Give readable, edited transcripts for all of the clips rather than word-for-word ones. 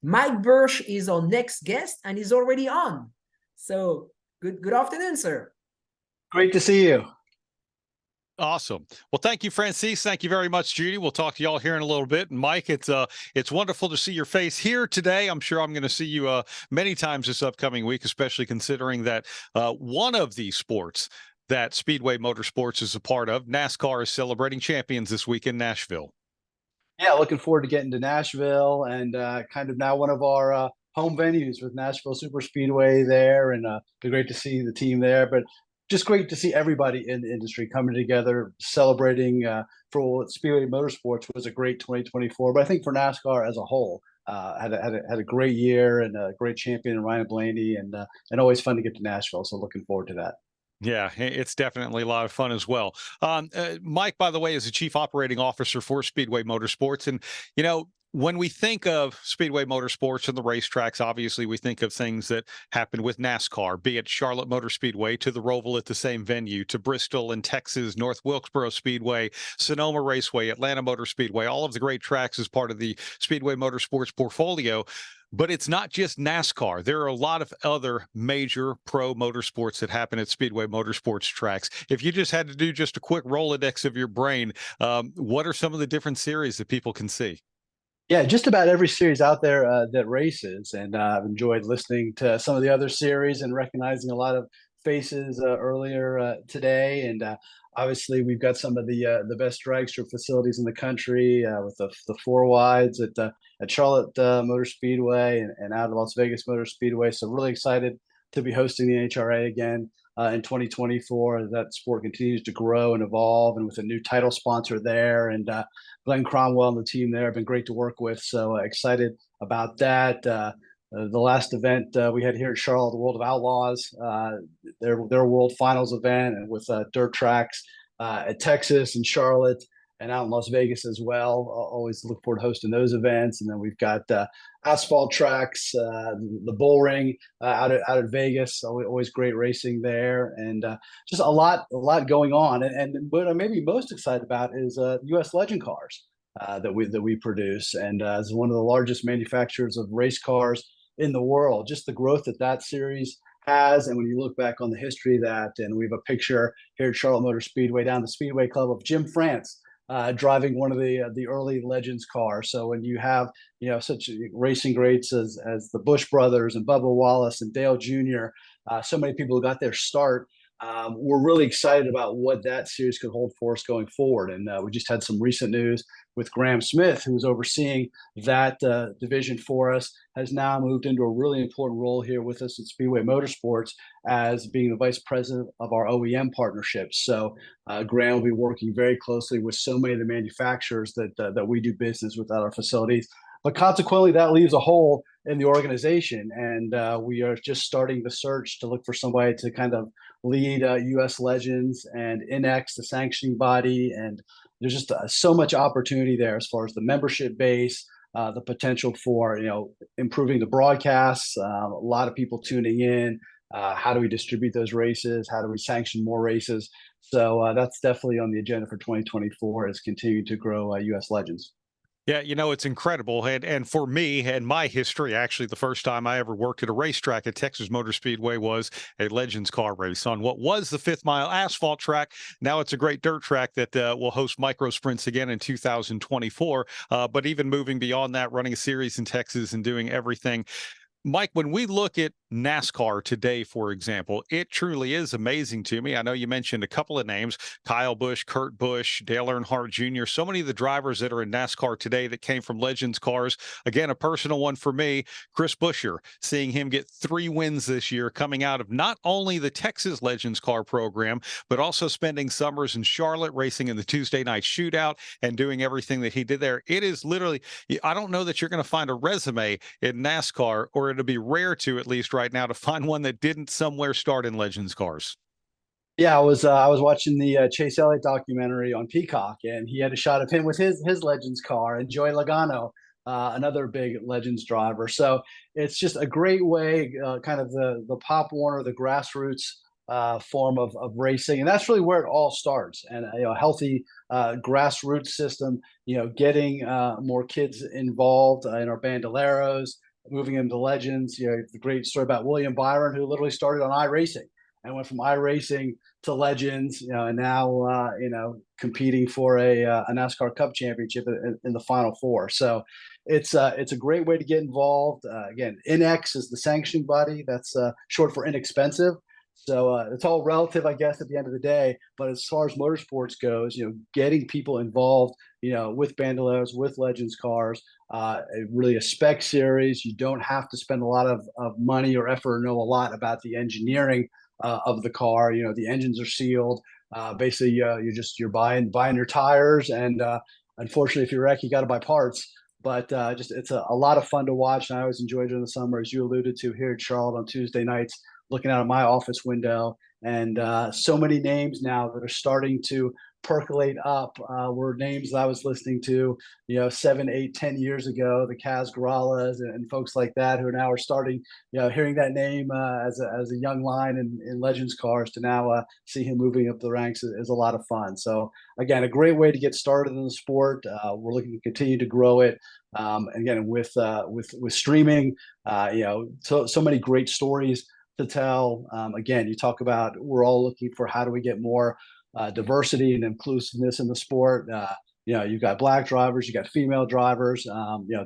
Mike Burch is our next guest, and he's already on. So good afternoon, sir. Great to see you. Awesome. Well, thank you, Francis. Thank you very much, Judy. We'll talk to y'all here in a little bit. And Mike, it's wonderful to see your face here today. I'm sure I'm going to see you many times this upcoming week, especially considering that one of the sports that Speedway Motorsports is a part of, NASCAR, is celebrating champions this week in Nashville. Yeah, looking forward to getting to Nashville and kind of now one of our home venues with Nashville Superspeedway there, and be great to see the team there. But just great to see everybody in the industry coming together, celebrating for what Speedway Motorsports was a great 2024. But I think for NASCAR as a whole, had a great year and a great champion in Ryan Blaney, and always fun to get to Nashville. So looking forward to that. Yeah, it's definitely a lot of fun as well. Mike, by the way, is the Chief Operating Officer for Speedway Motorsports. And, you know, when we think of Speedway Motorsports and the racetracks, obviously we think of things that happen with NASCAR, be it Charlotte Motor Speedway to the Roval at the same venue, to Bristol in Texas, North Wilkesboro Speedway, Sonoma Raceway, Atlanta Motor Speedway, all of the great tracks as part of the Speedway Motorsports portfolio. But it's not just NASCAR. There are a lot of other major pro motorsports that happen at Speedway Motorsports tracks. If you just had to do just a quick Rolodex of your brain, what are some of the different series that people can see? Yeah, just about every series out there that races, and I've enjoyed listening to some of the other series and recognizing a lot of faces earlier today. And obviously, we've got some of the best dragster facilities in the country with the four wides at Charlotte Motor Speedway and out of Las Vegas Motor Speedway. So really excited to be hosting the NHRA again in 2024 as that sport continues to grow and evolve, and with a new title sponsor there, and Glenn Cromwell and the team there have been great to work with. So excited about that. The last event we had here in Charlotte, the World of Outlaws, their World Finals event, and with dirt tracks at Texas and Charlotte and out in Las Vegas as well. Always look forward to hosting those events. And then we've got asphalt tracks, the bull ring out at Vegas. Always great racing there, and just a lot going on. And what I'm maybe most excited about is U.S. Legend cars that we produce, and as one of the largest manufacturers of race cars in the world, just the growth that series has. And when you look back on the history of that, and we have a picture here at Charlotte Motor Speedway down the Speedway Club of Jim France driving one of the early Legends cars. So when you have such racing greats as the Bush brothers and Bubba Wallace and Dale Jr., so many people who got their start, we're really excited about what that series could hold for us going forward. And we just had some recent news with Graham Smith, who's overseeing that division for us, has now moved into a really important role here with us at Speedway Motorsports as being the vice president of our OEM partnerships. So Graham will be working very closely with so many of the manufacturers that we do business with at our facilities. But consequently, that leaves a hole in the organization, and we are just starting the search to look for somebody to kind of lead U.S. Legends and NX, the sanctioning body. And there's just so much opportunity there as far as the membership base, the potential for improving the broadcasts, a lot of people tuning in. How do we distribute those races? How do we sanction more races? So that's definitely on the agenda for 2024, is continuing to grow U.S. Legends. Yeah, it's incredible. And for me and my history, actually, the first time I ever worked at a racetrack at Texas Motor Speedway was a Legends car race on what was the 5th Mile asphalt track. Now it's a great dirt track that will host micro sprints again in 2024. But even moving beyond that, running a series in Texas and doing everything. Mike, when we look at NASCAR today, for example, it truly is amazing to me. I know you mentioned a couple of names, Kyle Busch, Kurt Busch, Dale Earnhardt Jr., so many of the drivers that are in NASCAR today that came from Legends cars. Again, a personal one for me, Chris Buescher, seeing him get 3 wins this year, coming out of not only the Texas Legends car program, but also spending summers in Charlotte, racing in the Tuesday night shootout and doing everything that he did there. It is literally, I don't know that you're going to find a resume in NASCAR, or it'll be rare to, at least right now, to find one that didn't somewhere start in Legends cars. Yeah, I was watching the Chase Elliott documentary on Peacock, and he had a shot of him with his Legends car, and Joey Logano, another big Legends driver. So it's just a great way, kind of the Pop Warner, the grassroots form of racing, and that's really where it all starts. And a healthy grassroots system, getting more kids involved in our bandoleros, moving into Legends. The great story about William Byron, who literally started on iRacing and went from iRacing to Legends, and now competing for a NASCAR Cup Championship in the Final Four. So it's a great way to get involved. Again, INX is the sanctioning body. That's short for inexpensive. So it's all relative, I guess, at the end of the day. But as far as motorsports goes, getting people involved, with Bandoleros, with Legends cars, really a spec series. You don't have to spend a lot of money or effort or know a lot about the engineering of the car. The engines are sealed. Basically, you're buying your tires, and unfortunately, if you wreck, you got to buy parts. But it's a lot of fun to watch, and I always enjoy during the summer, as you alluded to here in Charlotte on Tuesday nights, looking out of my office window, and so many names now that are starting to percolate up were names that I was listening to, 7, 8, 10 years ago, the Kaz Garalas and folks like that, who now are starting, hearing that name as a young line in Legends cars, to now see him moving up the ranks is a lot of fun. So again, a great way to get started in the sport. We're looking to continue to grow it. And again, with streaming, so many great stories to tell. Again, you talk about, we're all looking for how do we get more diversity and inclusiveness in the sport. You've got Black drivers, you got female drivers.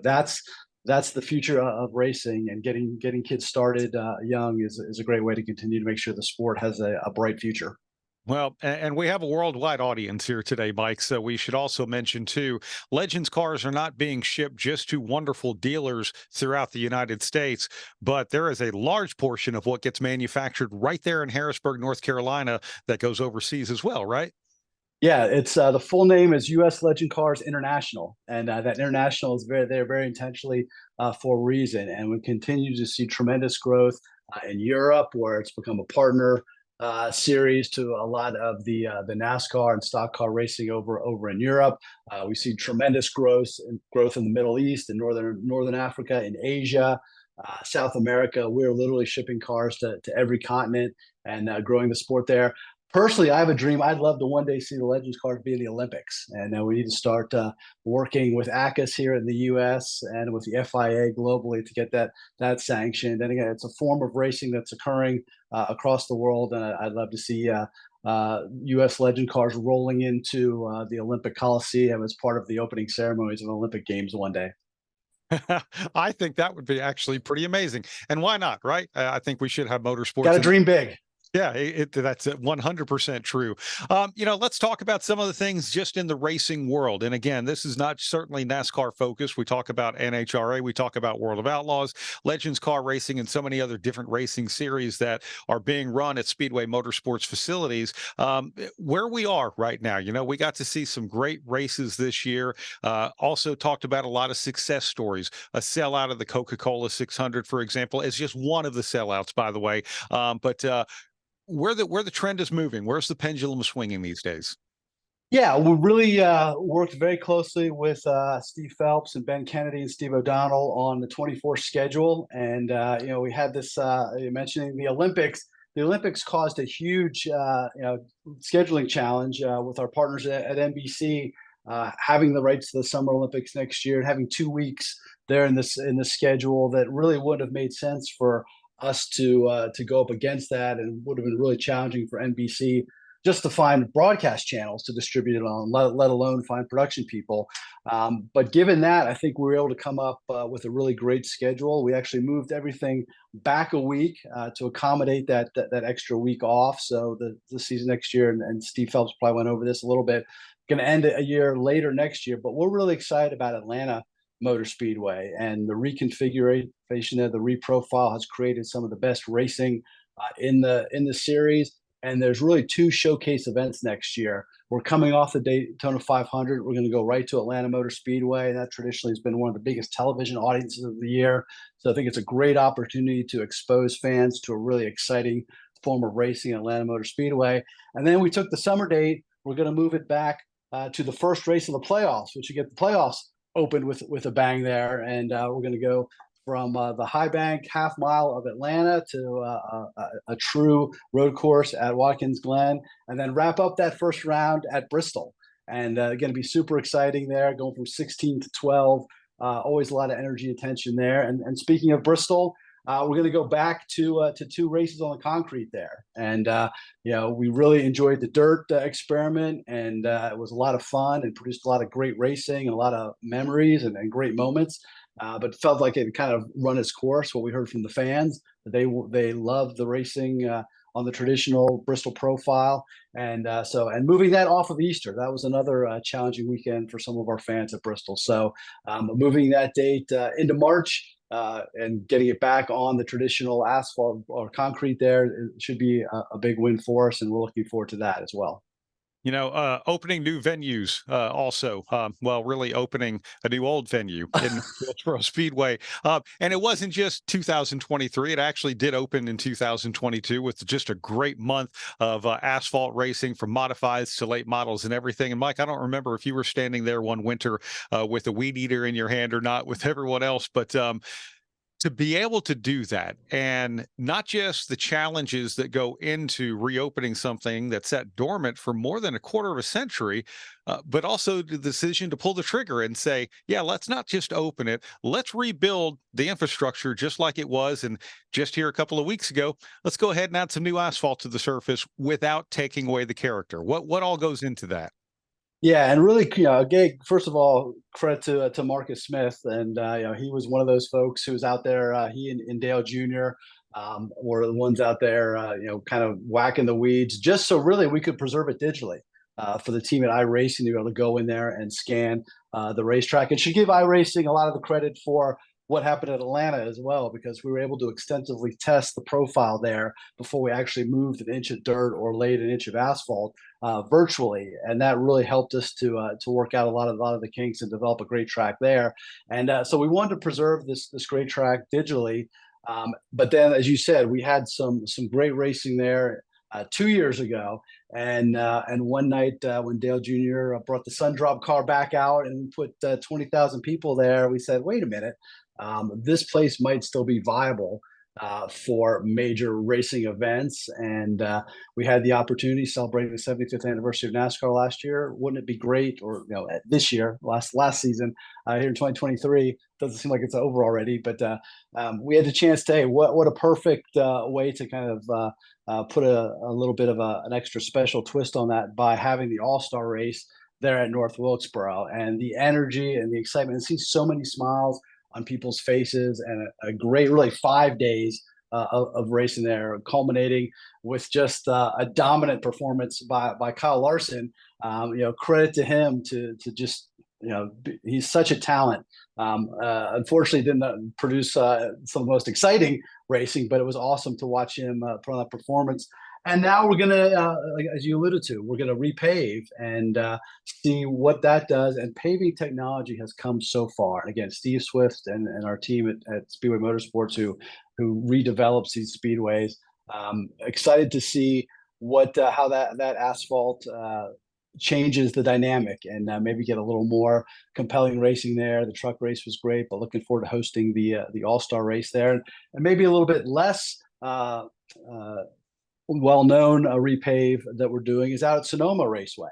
That's the future of racing, and getting kids started young is a great way to continue to make sure the sport has a bright future. Well, and we have a worldwide audience here today, Mike. So we should also mention, too, Legends cars are not being shipped just to wonderful dealers throughout the United States, but there is a large portion of what gets manufactured right there in Harrisburg, North Carolina, that goes overseas as well, right? Yeah, it's the full name is U.S. Legend Cars International, and that international is very intentionally for a reason. And we continue to see tremendous growth in Europe, where it's become a partner series to a lot of the NASCAR and stock car racing over in Europe. We see tremendous growth in the Middle East and northern Africa, in Asia, South America. We're literally shipping cars to every continent and growing the sport there. Personally, I have a dream. I'd love to one day see the Legends cars be in the Olympics, and we need to start working with ACUS here in the U.S. and with the FIA globally to get that sanctioned. And again, it's a form of racing that's occurring across the world, and I'd love to see U.S. Legend cars rolling into the Olympic Coliseum as part of the opening ceremonies of Olympic Games one day. I think that would be actually pretty amazing. And why not, right? I think we should have motorsports. Got to dream big. Yeah, that's 100% true. Let's talk about some of the things just in the racing world. And again, this is not certainly NASCAR focused. We talk about NHRA, we talk about World of Outlaws, Legends Car Racing, and so many other different racing series that are being run at Speedway Motorsports facilities. Where we are right now, we got to see some great races this year. Also talked about a lot of success stories. A sellout of the Coca-Cola 600, for example, is just one of the sellouts, by the way. But where the trend is moving, where's the pendulum swinging these days? Yeah, we really worked very closely with Steve Phelps and Ben Kennedy and Steve O'Donnell on the 24 schedule. And, we had this, mentioning the Olympics. The Olympics caused a huge, scheduling challenge with our partners at NBC, having the rights to the Summer Olympics next year and having 2 weeks there in the schedule that really wouldn't have made sense for us to go up against that, and would have been really challenging for NBC just to find broadcast channels to distribute it on, let alone find production people. But given that, I think we were able to come up with a really great schedule. We actually moved everything back a week to accommodate that extra week off. So the season next year, and Steve Phelps probably went over this a little bit, going to end a year later next year. But we're really excited about Atlanta Motor Speedway, and the reconfiguration of the reprofile has created some of the best racing in the series. And there's really 2 showcase events next year. We're coming off the Daytona 500. We're going to go right to Atlanta Motor Speedway. And that traditionally has been one of the biggest television audiences of the year. So I think it's a great opportunity to expose fans to a really exciting form of racing at Atlanta Motor Speedway. And then we took the summer date. We're going to move it back to the first race of the playoffs, which you get the playoffs opened with a bang there. And we're going to go from the high bank half mile of Atlanta to a true road course at Watkins Glen, and then wrap up that first round at Bristol. And going to be super exciting there, going from 16 to 12 Always a lot of energy and tension there. And speaking of Bristol, we're going to go back to 2 races on the concrete there. And, we really enjoyed the dirt experiment, and it was a lot of fun and produced a lot of great racing and a lot of memories and great moments. But felt like it kind of run its course. What we heard from the fans, they loved the racing on the traditional Bristol profile, and moving that off of Easter, that was another challenging weekend for some of our fans at Bristol. So moving that date into March and getting it back on the traditional asphalt or concrete there, it should be a big win for us, and we're looking forward to that as well. Opening new venues also. Really opening a new old venue in Wilkesboro Speedway. And it wasn't just 2023. It actually did open in 2022 with just a great month of asphalt racing, from modifieds to late models and everything. And Mike, I don't remember if you were standing there one winter with a weed eater in your hand or not with everyone else, but to be able to do that, and not just the challenges that go into reopening something that's sat dormant for more than a quarter of a century, but also the decision to pull the trigger and say, yeah, let's not just open it, let's rebuild the infrastructure just like it was. And just here a couple of weeks ago, let's go ahead and add some new asphalt to the surface without taking away the character. What all goes into that? Yeah, and really, first of all, credit to Marcus Smith, and he was one of those folks who was out there. He and Dale Jr. Were the ones out there, kind of whacking the weeds, just so really we could preserve it digitally for the team at iRacing to be able to go in there and scan the racetrack. And should give iRacing a lot of the credit for what happened at Atlanta as well, because we were able to extensively test the profile there before we actually moved an inch of dirt or laid an inch of asphalt virtually, and that really helped us to work out a lot of the kinks and develop a great track there. And so we wanted to preserve this great track digitally. But then, as you said, we had some great racing there 2 years ago, and one night when Dale Jr. Brought the Sundrop car back out and we put 20,000 people there, we said, wait a minute, this place might still be viable for major racing events. And we had the opportunity celebrating the 75th anniversary of NASCAR last year. Wouldn't it be great, or this year, last season here in 2023? Doesn't seem like it's over already, but we had the chance to, hey, what a perfect way to kind of put a little bit of an extra special twist on that by having the All-Star race there at North Wilkesboro, and the energy and the excitement, and see so many smiles on people's faces, and a great, really 5 days of racing there, culminating with just a dominant performance by Kyle Larson. Credit to him to just, he's such a talent. Unfortunately, didn't produce some of the most exciting racing, but it was awesome to watch him put on that performance. And now we're going to, as you alluded to, we're going to repave and see what that does. And paving technology has come so far. And again, Steve Swift and our team at Speedway Motorsports, who redevelops these speedways. Excited to see how that asphalt changes the dynamic, and maybe get a little more compelling racing there. The truck race was great, but looking forward to hosting the All-Star race there, and maybe a little bit less well-known repave that we're doing is out at Sonoma Raceway.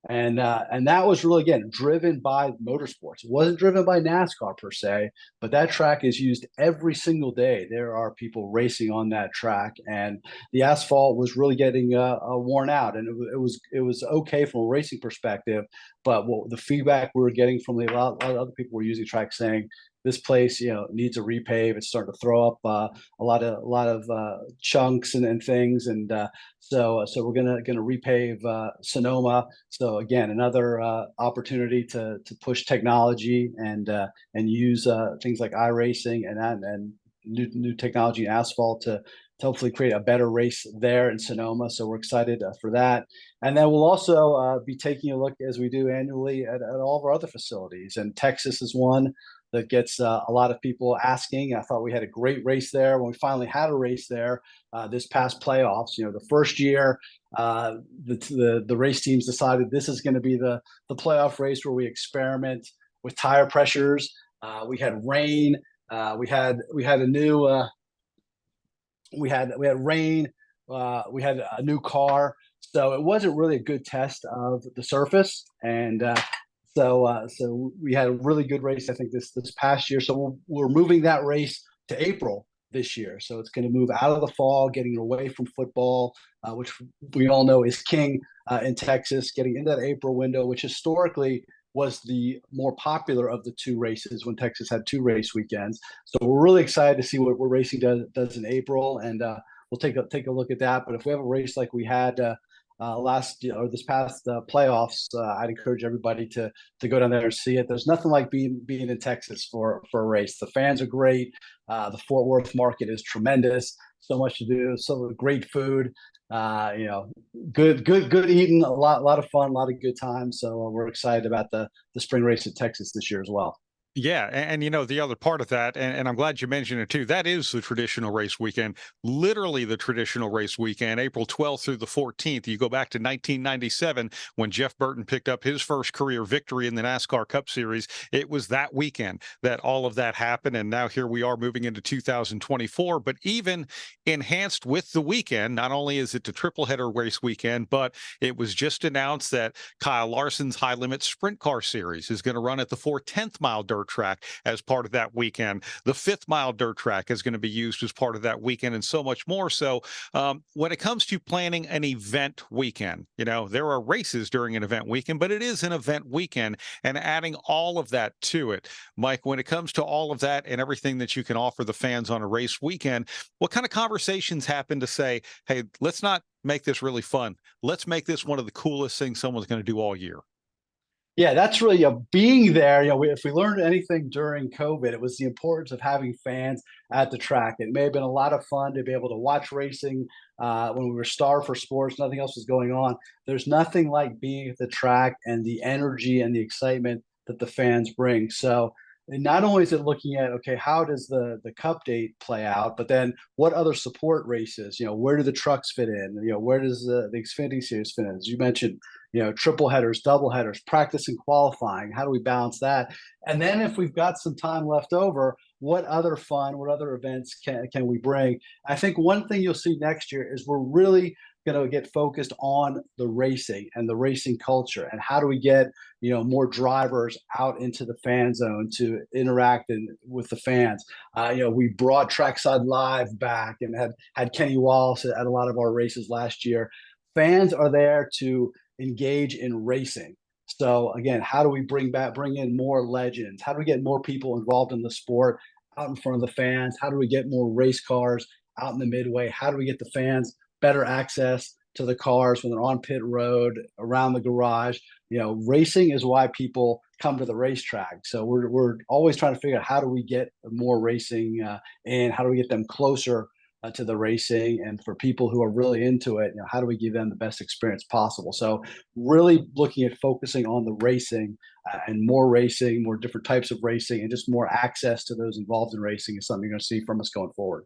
And that was really, again, driven by motorsports. It wasn't driven by NASCAR per se, but that track is used every single day. There are people racing on that track, and the asphalt was really getting worn out, and it was okay from a racing perspective. But the feedback we were getting from a lot of other people were using the track saying, this place, needs a repave. It's starting to throw up a lot of chunks and things, and so we're gonna repave Sonoma. So again, another opportunity to push technology and use things like iRacing and new technology and asphalt to hopefully create a better race there in Sonoma. So we're excited for that. And then we'll also be taking a look, as we do annually, at all of our other facilities. And Texas is one that gets a lot of people asking. I thought we had a great race there when we finally had a race there this past playoffs. The first year, the race teams decided this is going to be the playoff race where we experiment with tire pressures. We had rain. We had a new. We had rain. We had a new car, so it wasn't really a good test of the surface. And So we had a really good race, I think, this past year. So we're moving that race to April this year. So it's going to move out of the fall, getting away from football, which we all know is king in Texas, getting into that April window, which historically was the more popular of the two races when Texas had two race weekends. So we're really excited to see what racing does in April, and we'll take a look at that. But if we have a race like we had this past playoffs, I'd encourage everybody to go down there and see it. There's nothing like being in Texas for a race. The fans are great. The Fort Worth market is tremendous. So much to do. So great food. Good eating. A lot of fun. A lot of good times. So we're excited about the spring race in Texas this year as well. Yeah, and the other part of that, and I'm glad you mentioned it too, that is the traditional race weekend, literally the traditional race weekend, April 12th through the 14th. You go back to 1997 when Jeff Burton picked up his first career victory in the NASCAR Cup Series. It was that weekend that all of that happened, and now here we are moving into 2024, but even enhanced with the weekend, not only is it the triple header race weekend, but it was just announced that Kyle Larson's High Limit Sprint Car Series is going to run at the 4/10 mile dirt track as part of that weekend. The 5th mile dirt track is going to be used as part of that weekend, and so much more. So when it comes to planning an event weekend, there are races during an event weekend, but it is an event weekend, and adding all of that to it. Mike, when it comes to all of that and everything that you can offer the fans on a race weekend, what kind of conversations happen to say, hey, let's not make this really fun. Let's make this one of the coolest things someone's going to do all year? Yeah, that's really being there. If we learned anything during COVID, it was the importance of having fans at the track. It may have been a lot of fun to be able to watch racing when we were starved for sports, nothing else was going on. There's nothing like being at the track and the energy and the excitement that the fans bring. So and not only is it looking at, okay, how does the cup date play out, but then what other support races, where do the trucks fit in? Where does the Xfinity Series fit in? As you mentioned, triple headers, double headers, practice and qualifying. How do we balance that? And then if we've got some time left over, what other events can we bring? I think one thing you'll see next year is we're really going to get focused on the racing and the racing culture, and how do we get more drivers out into the fan zone to interact with the fans. We brought Trackside Live back and had Kenny Wallace at a lot of our races last year. Fans are there to engage in racing. So again, how do we bring in more legends? How do we get more people involved in the sport out in front of the fans? How do we get more race cars out in the midway? How do we get the fans better access to the cars when they're on pit road, around the garage? Racing is why people come to the racetrack. So we're always trying to figure out how do we get more racing and how do we get them closer to the racing, and for people who are really into it, how do we give them the best experience possible? So really looking at focusing on the racing and more racing, more different types of racing, and just more access to those involved in racing is something you're going to see from us going forward.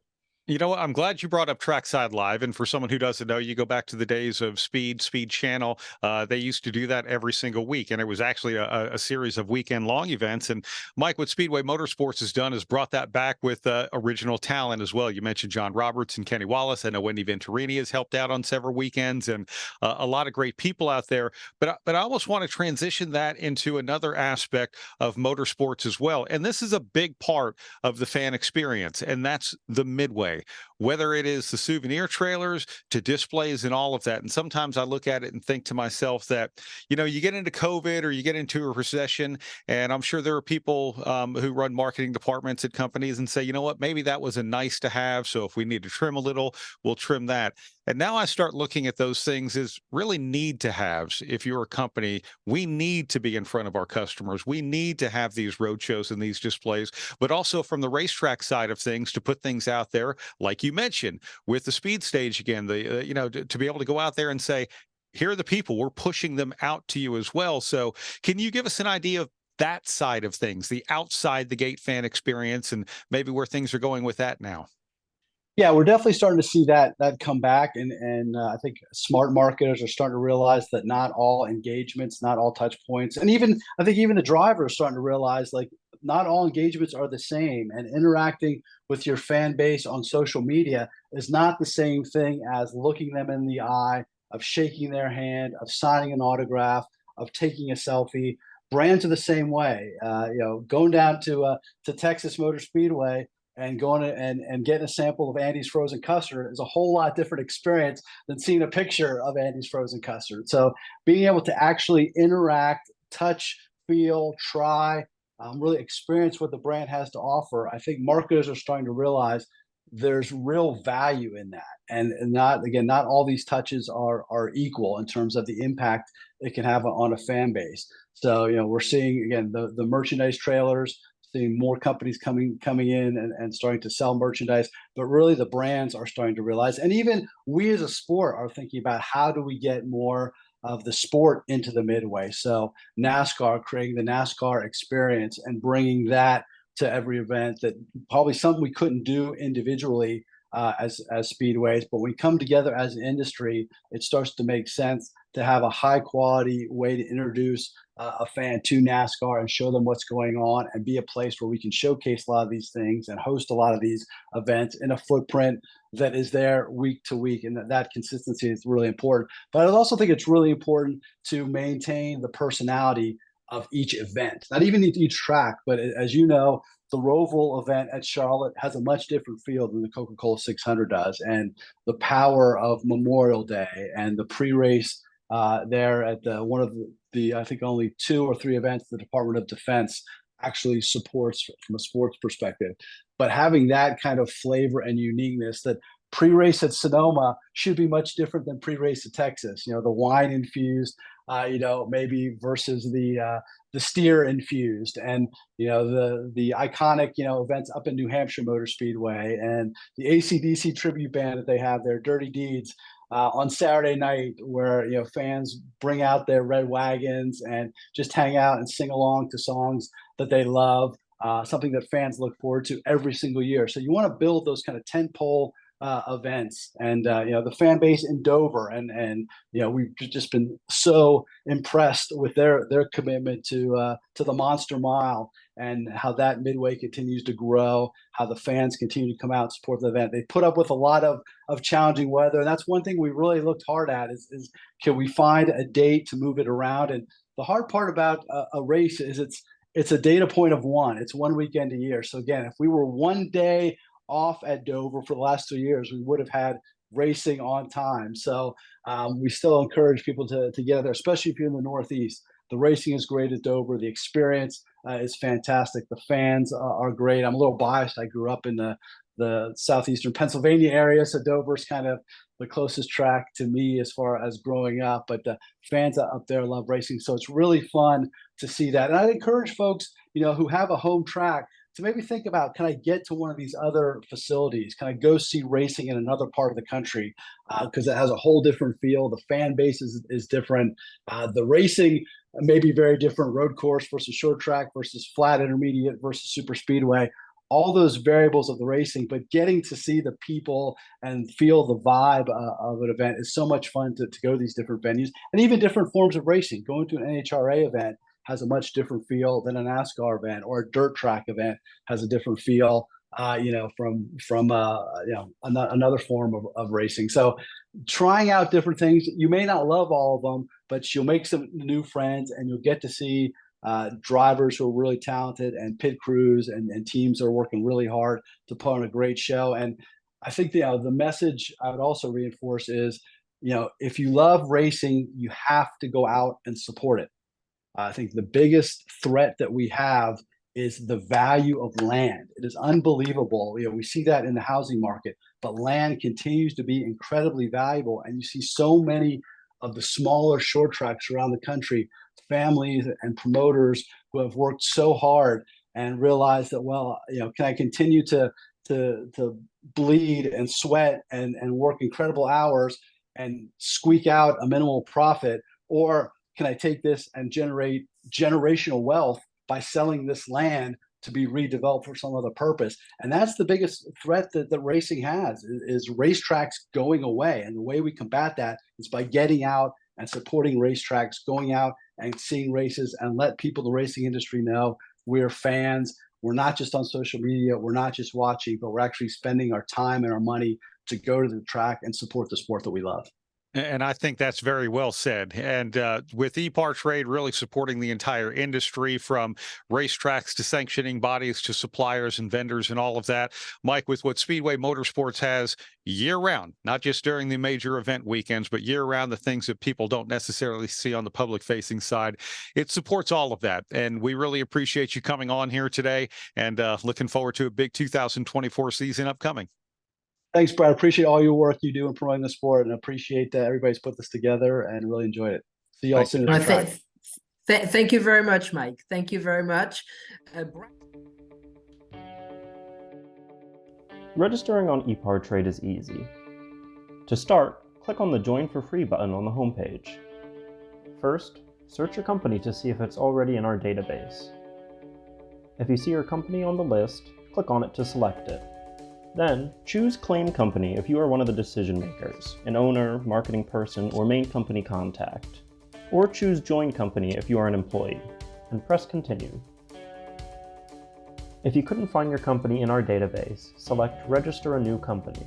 I'm glad you brought up Trackside Live. And for someone who doesn't know, you go back to the days of Speed Channel. They used to do that every single week. And it was actually a series of weekend-long events. And Mike, what Speedway Motorsports has done is brought that back with original talent as well. You mentioned John Roberts and Kenny Wallace. I know Wendy Venturini has helped out on several weekends, and a lot of great people out there. But I almost want to transition that into another aspect of motorsports as well. And this is a big part of the fan experience, and that's the midway. Whether it is the souvenir trailers to displays and all of that. And sometimes I look at it and think to myself that, you get into COVID or you get into a recession, and I'm sure there are people who run marketing departments at companies and say, you know what, maybe that was a nice to have. So if we need to trim a little, we'll trim that. And now I start looking at those things as really need to haves. If you're a company, we need to be in front of our customers. We need to have these road shows and these displays, but also from the racetrack side of things to put things out there, like you mentioned, with the speed stage again, to be able to go out there and say, here are the people, we're pushing them out to you as well. So can you give us an idea of that side of things, the outside the gate fan experience, and maybe where things are going with that now? Yeah, we're definitely starting to see that come back, and I think smart marketers are starting to realize that not all engagements, not all touch points, and I think even the driver is starting to realize, like, not all engagements are the same, and interacting with your fan base on social media is not the same thing as looking them in the eye, of shaking their hand, of signing an autograph, of taking a selfie. brands are the same way. Going down to Texas Motor Speedway and going and getting a sample of Andy's frozen custard is a whole lot different experience than seeing a picture of Andy's frozen custard. So being able to actually interact, touch, feel, try, really experience what the brand has to offer, I think marketers are starting to realize there's real value in that. And not all these touches are equal in terms of the impact it can have on a fan base. So, we're seeing, again, the merchandise trailers, seeing more companies coming in and starting to sell merchandise, but really the brands are starting to realize, and even we as a sport are thinking about how do we get more of the sport into the Midway. So NASCAR, creating the NASCAR experience and bringing that to every event, that probably something we couldn't do individually as speedways, but when we come together as an industry, it starts to make sense to have a high quality way to introduce a fan to NASCAR and show them what's going on, and be a place where we can showcase a lot of these things and host a lot of these events in a footprint that is there week to week, and that consistency is really important. But I also think it's really important to maintain the personality of each event, not even each track, but as you know, the Roval event at Charlotte has a much different feel than the Coca-Cola 600 does, and the power of Memorial Day and the pre-race there at one of the I think only 2 or 3 events the Department of Defense actually supports from a sports perspective. But having that kind of flavor and uniqueness, that pre-race at Sonoma should be much different than pre-race at Texas. The wine infused, maybe versus the steer infused, and the iconic events up in New Hampshire Motor Speedway, and the AC/DC tribute band that they have there, Dirty Deeds, on Saturday night, where fans bring out their red wagons and just hang out and sing along to songs that they love. Something that fans look forward to every single year. So you want to build those kind of tentpole events, and the fan base in Dover, and we've just been so impressed with their commitment to the Monster Mile, and how that Midway continues to grow, how the fans continue to come out and support the event. They put up with a lot of challenging weather, and that's one thing we really looked hard at is can we find a date to move it around. And the hard part about a race is it's a data point of one. It's one weekend a year. So again, if we were one day off at Dover for the last 2 years, we would have had racing on time. So we still encourage people to get there, especially if you're in the Northeast. The racing is great at Dover. The experience is fantastic. The fans are great. I'm a little biased. I grew up in the southeastern Pennsylvania area, so Dover's kind of the closest track to me as far as growing up. But the fans up there love racing, so it's really fun to see that. And I'd encourage folks, who have a home track, to maybe think about, can I get to one of these other facilities? Can I go see racing in another part of the country? Because it has a whole different feel. The fan base is different. The racing may be very different. Road course versus short track versus flat intermediate versus super speedway. All those variables of the racing, but getting to see the people and feel the vibe of an event is so much fun to go to these different venues, and even different forms of racing. Going to an NHRA event has a much different feel than a NASCAR event, or a dirt track event has a different feel, from another form of racing. So trying out different things. You may not love all of them, but you'll make some new friends, and you'll get to see drivers who are really talented, and pit crews and teams are working really hard to put on a great show. And I think the message I would also reinforce is, if you love racing, you have to go out and support it. I think the biggest threat that we have is the value of land. It is unbelievable. We see that in the housing market, but land continues to be incredibly valuable. And you see so many of the smaller short tracks around the country, families and promoters who have worked so hard and realized that, well, can I continue to bleed and sweat and work incredible hours and squeak out a minimal profit, or can I take this and generate generational wealth by selling this land to be redeveloped for some other purpose? And that's the biggest threat that racing has, is racetracks going away. And the way we combat that is by getting out and supporting racetracks, going out and seeing races, and let people in the racing industry know we're fans. We're not just on social media. We're not just watching, but we're actually spending our time and our money to go to the track and support the sport that we love. And I think that's very well said. And with EPARTRADE really supporting the entire industry, from racetracks to sanctioning bodies to suppliers and vendors and all of that, Mike, with what Speedway Motorsports has year round, not just during the major event weekends, but year round, the things that people don't necessarily see on the public facing side, it supports all of that. And we really appreciate you coming on here today, and looking forward to a big 2024 season upcoming. Thanks, Brad. Appreciate all your work you do in promoting the sport, and appreciate that everybody's put this together and really enjoyed it. See y'all soon at the track. Thank you very much, Mike. Thank you very much. Registering on EPARTRADE is easy. To start, click on the Join for Free button on the homepage. First, search your company to see if it's already in our database. If you see your company on the list, click on it to select it. Then, choose Claim Company if you are one of the decision makers, an owner, marketing person, or main company contact. Or choose Join Company if you are an employee, and press Continue. If you couldn't find your company in our database, select Register a New Company.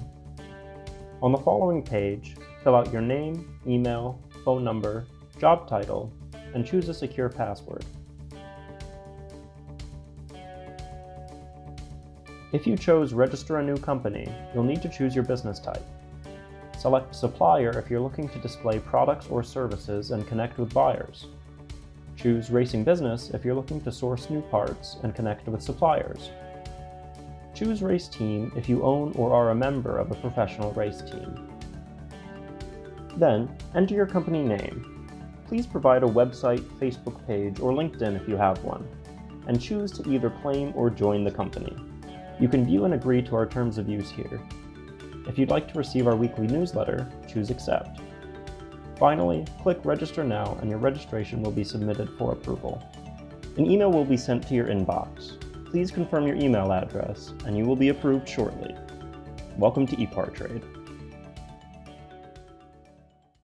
On the following page, fill out your name, email, phone number, job title, and choose a secure password. If you chose Register a New Company, you'll need to choose your business type. Select Supplier if you're looking to display products or services and connect with buyers. Choose Racing Business if you're looking to source new parts and connect with suppliers. Choose Race Team if you own or are a member of a professional race team. Then, enter your company name. Please provide a website, Facebook page, or LinkedIn if you have one, and choose to either claim or join the company. You can view and agree to our terms of use here. If you'd like to receive our weekly newsletter, choose Accept. Finally, click Register Now and your registration will be submitted for approval. An email will be sent to your inbox. Please confirm your email address and you will be approved shortly. Welcome to EPARTRADE.